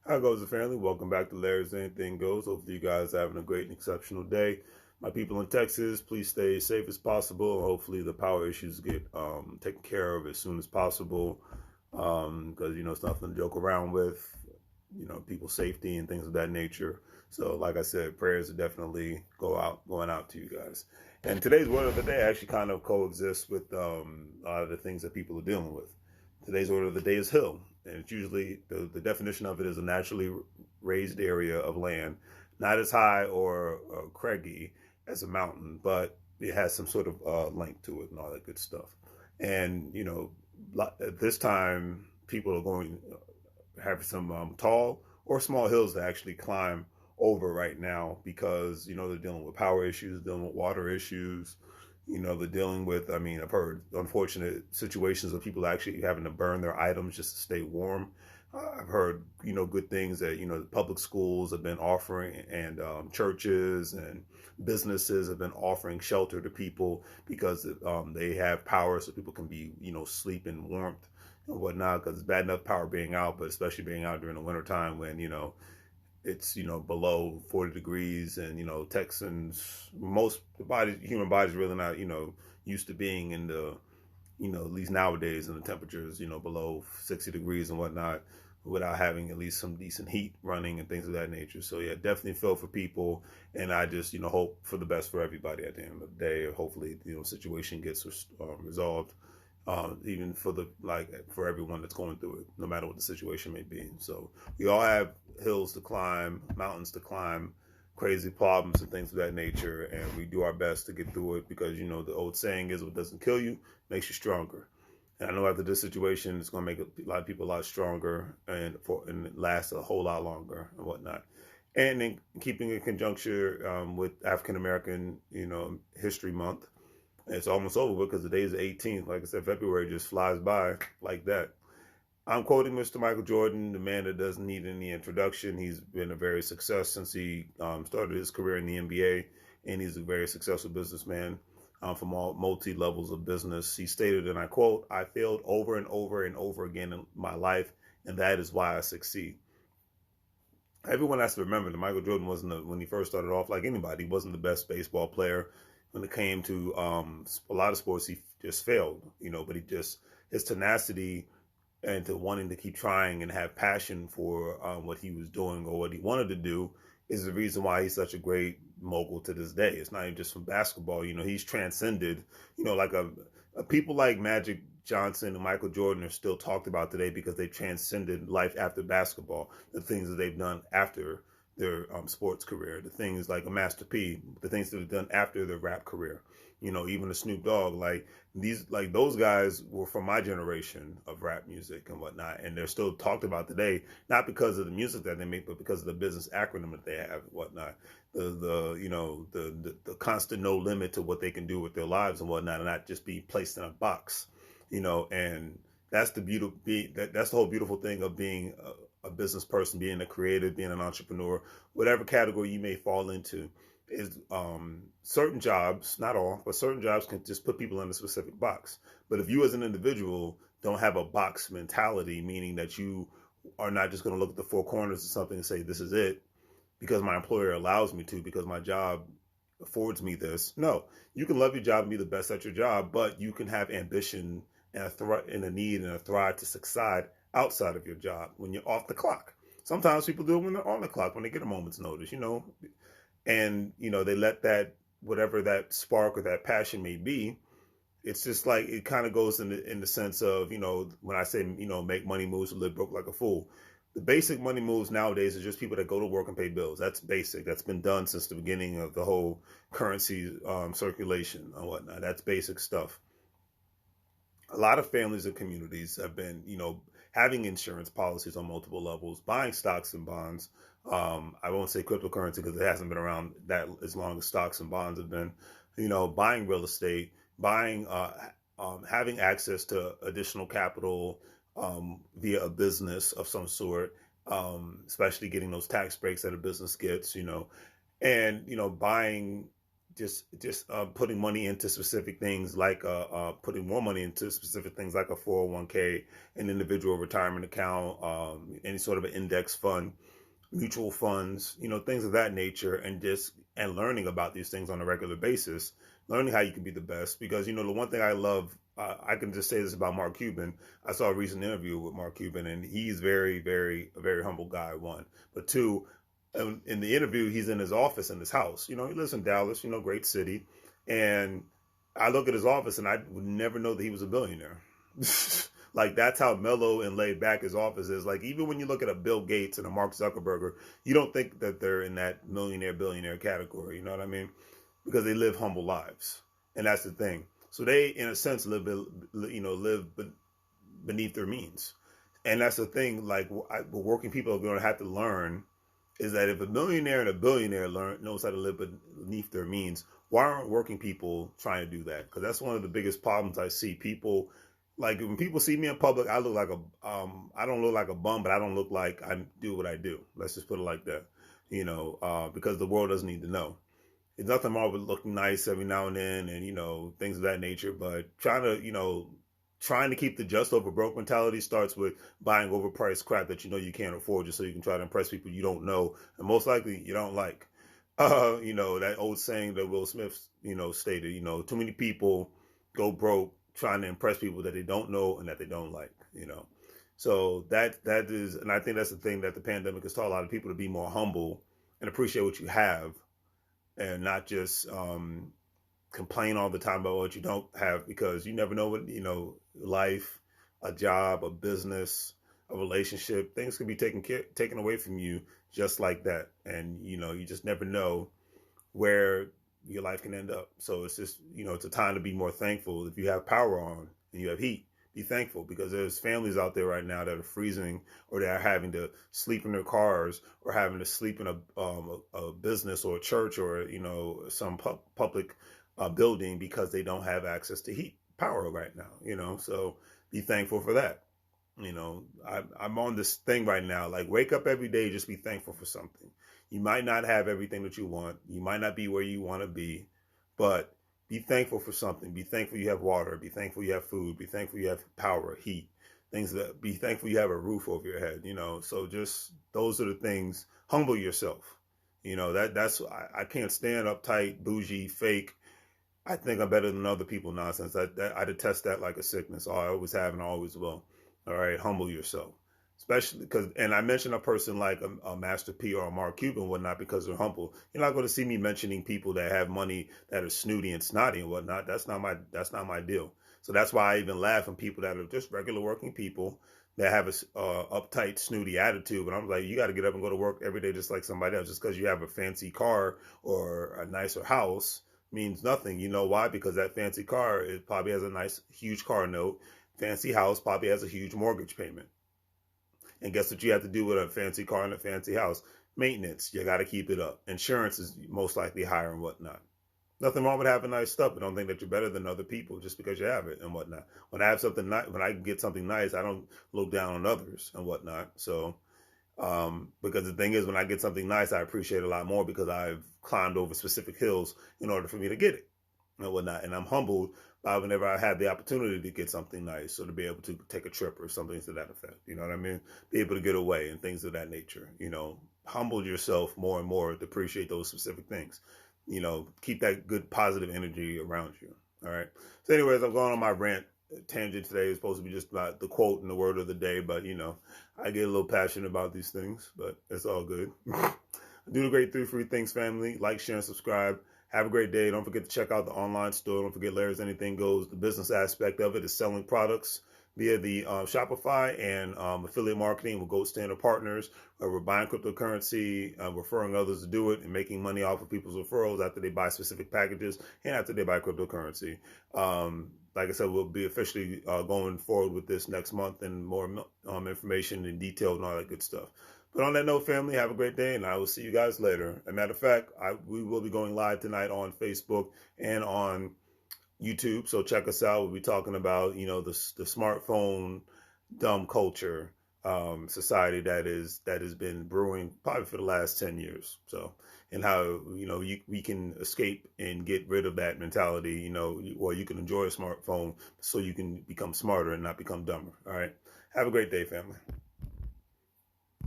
How goes the family? Welcome back to Larry's Anything Goes. Hopefully you guys are having a great and exceptional day. My people in Texas, please stay as safe as possible. Hopefully the power issues get taken care of as soon as possible because, it's nothing to joke around with, people's safety and things of that nature. So like I said, prayers are definitely going out to you guys. And today's word of the day actually kind of coexists with a lot of the things that people are dealing with. Today's word of the day is hill, and it's usually the definition of it is a naturally raised area of land, not as high or craggy as a mountain, but it has some sort of length to it and all that good stuff. And at this time, people are going have some tall or small hills to actually climb over right now because they're dealing with power issues, dealing with water issues, they're dealing with, I've heard unfortunate situations of people actually having to burn their items just to stay warm. I've heard, good things that, public schools have been offering and churches and businesses have been offering shelter to people because they have power so people can be, sleep in warmth and whatnot because it's bad enough power being out, but especially being out during the wintertime when, it's below 40 degrees and Texans, most human bodies really not used to being in the at least nowadays in the temperatures below 60 degrees and whatnot without having at least some decent heat running and things of that nature. So yeah, definitely feel for people, and I just hope for the best for everybody at the end of the day. Hopefully situation gets resolved, even for everyone that's going through it, no matter what the situation may be. So we all have hills to climb, mountains to climb, crazy problems and things of that nature, and we do our best to get through it because the old saying is, "What doesn't kill you makes you stronger." And I know after this situation, it's going to make a lot of people a lot stronger and last a whole lot longer and whatnot. And then keeping in conjunction with African American, History Month, it's almost over because the day is the 18th. Like I said, February just flies by like that. I'm quoting Mr. Michael Jordan, the man that doesn't need any introduction. He's been a very success since he started his career in the NBA, and he's a very successful businessman from all multi levels of business. He stated, and I quote, "I failed over and over and over again in my life, and that is why I succeed." Everyone has to remember that Michael Jordan when he first started off, like anybody, he wasn't the best baseball player. When it came to a lot of sports, he just failed, but his tenacity and to wanting to keep trying and have passion for what he was doing or what he wanted to do is the reason why he's such a great mogul to this day. It's not even just from basketball. He's transcended, like people like Magic Johnson and Michael Jordan are still talked about today because they transcended life after basketball, the things that they've done after their sports career, the things like a Master P, the things that they've done after their rap career. Even a Snoop Dogg, those guys were from my generation of rap music and whatnot, and they're still talked about today, not because of the music that they make, but because of the business acronym that they have and whatnot. The constant no limit to what they can do with their lives and whatnot, and not just be placed in a box, and that's that's the whole beautiful thing of being a business person, being a creative, being an entrepreneur, whatever category you may fall into, is certain jobs, not all, but certain jobs can just put people in a specific box. But if you as an individual don't have a box mentality, meaning that you are not just going to look at the four corners of something and say, this is it, because my employer allows me to, because my job affords me this. No, you can love your job and be the best at your job, but you can have ambition and a need and a thrive to succeed outside of your job when you're off the clock. Sometimes people do it when they're on the clock, when they get a moment's notice, and they let that, whatever that spark or that passion may be, it's just like it kind of goes in the sense of, when I say, make money moves to live broke like a fool. The basic money moves nowadays are just people that go to work and pay bills. That's basic. That's been done since the beginning of the whole currency circulation and whatnot. That's basic stuff. A lot of families and communities have been, having insurance policies on multiple levels, buying stocks and bonds. I won't say cryptocurrency because it hasn't been around that as long as stocks and bonds have been, buying real estate, having access to additional capital via a business of some sort, especially getting those tax breaks that a business gets, and, buying putting money into specific things like putting more money into specific things like a 401k, an individual retirement account, any sort of an index fund, mutual funds, things of that nature, and learning about these things on a regular basis, learning how you can be the best. Because, the one thing I love, I can just say this about Mark Cuban. I saw a recent interview with Mark Cuban, and he's a very humble guy, one. But two, in the interview, he's in his office in his house. He lives in Dallas, great city. And I look at his office and I would never know that he was a billionaire. Like, that's how mellow and laid back his office is. Like, even when you look at a Bill Gates and a Mark Zuckerberg, you don't think that they're in that millionaire, billionaire category. You know what I mean? Because they live humble lives. And that's the thing. So they, in a sense, live beneath their means. And that's the thing, like, what working people are going to have to learn is that if a millionaire and a billionaire knows how to live beneath their means, why aren't working people trying to do that? Because that's one of the biggest problems I see. People, like, when people see me in public, I look like I don't look like a bum, but I don't look like I do what I do. Let's just put it like that, because the world doesn't need to know. There's nothing wrong with looking nice every now and then and, things of that nature, but trying to keep the just over broke mentality starts with buying overpriced crap that you can't afford just so you can try to impress people you don't know and most likely you don't like. That old saying that Will Smith, stated, too many people go broke trying to impress people that they don't know and that they don't like, So that is, and I think that's the thing that the pandemic has taught a lot of people, to be more humble and appreciate what you have and not just complain all the time about what you don't have, because you never know what, life, a job, a business, a relationship, things can be taken away from you just like that. And, you just never know where your life can end up. So it's just, it's a time to be more thankful. If you have power on and you have heat, be thankful, because there's families out there right now that are freezing, or that are having to sleep in their cars, or having to sleep in a business or a church or, some public building, because they don't have access to heat power right now, so be thankful for that. I'm on this thing right now, like, wake up every day, just be thankful for something. You might not have everything that you want. You might not be where you want to be, but be thankful for something. Be thankful you have water. Be thankful you have food. Be thankful you have power, heat, be thankful you have a roof over your head, so just, those are the things. Humble yourself. I can't stand uptight, bougie, fake, I think I'm better than other people nonsense. I detest that like a sickness. I always have and I always will. All right, humble yourself. Especially because, and I mention a person like a Master P or a Mark Cuban and whatnot because they're humble. You're not going to see me mentioning people that have money that are snooty and snotty and whatnot. That's not my deal. So that's why I even laugh when people that are just regular working people that have a uptight, snooty attitude. But I'm like, you got to get up and go to work every day just like somebody else. Just because you have a fancy car or a nicer house means nothing. You know why? Because that fancy car, it probably has a nice, huge car note. Fancy house probably has a huge mortgage payment. And guess what you have to do with a fancy car and a fancy house? Maintenance. You got to keep it up. Insurance is most likely higher and whatnot. Nothing wrong with having nice stuff, but don't think that you're better than other people just because you have it and whatnot. When I have something nice, when I get something nice, I don't look down on others and whatnot. So, because the thing is, when I get something nice, I appreciate it a lot more because I've climbed over specific hills in order for me to get it and whatnot. And I'm humbled by whenever I have the opportunity to get something nice, or to be able to take a trip or something to that effect. You know what I mean? Be able to get away and things of that nature. Humble yourself more and more to appreciate those specific things. Keep that good positive energy around you. All right. So anyways, I'm going on my rant tangent today. It's supposed to be just about the quote and the word of the day, but I get a little passionate about these things, but it's all good. Do the great 3 free things, family. Like, share, and subscribe. Have a great day. Don't forget to check out the online store. Don't forget Larry's Anything Goes. The business aspect of it is selling products via the Shopify and affiliate marketing with Gold Standard Partners, where we're buying cryptocurrency, referring others to do it, and making money off of people's referrals after they buy specific packages and after they buy cryptocurrency. Like I said, we'll be officially going forward with this next month, and more information and detail and all that good stuff. But on that note, family, have a great day, and I will see you guys later. As a matter of fact, we will be going live tonight on Facebook and on YouTube, so check us out. We'll be talking about, the smartphone dumb culture society that has been brewing probably for the last 10 years. So, and how, you know, we can escape and get rid of that mentality, you know, or you can enjoy a smartphone so you can become smarter and not become dumber. All right. Have a great day, family.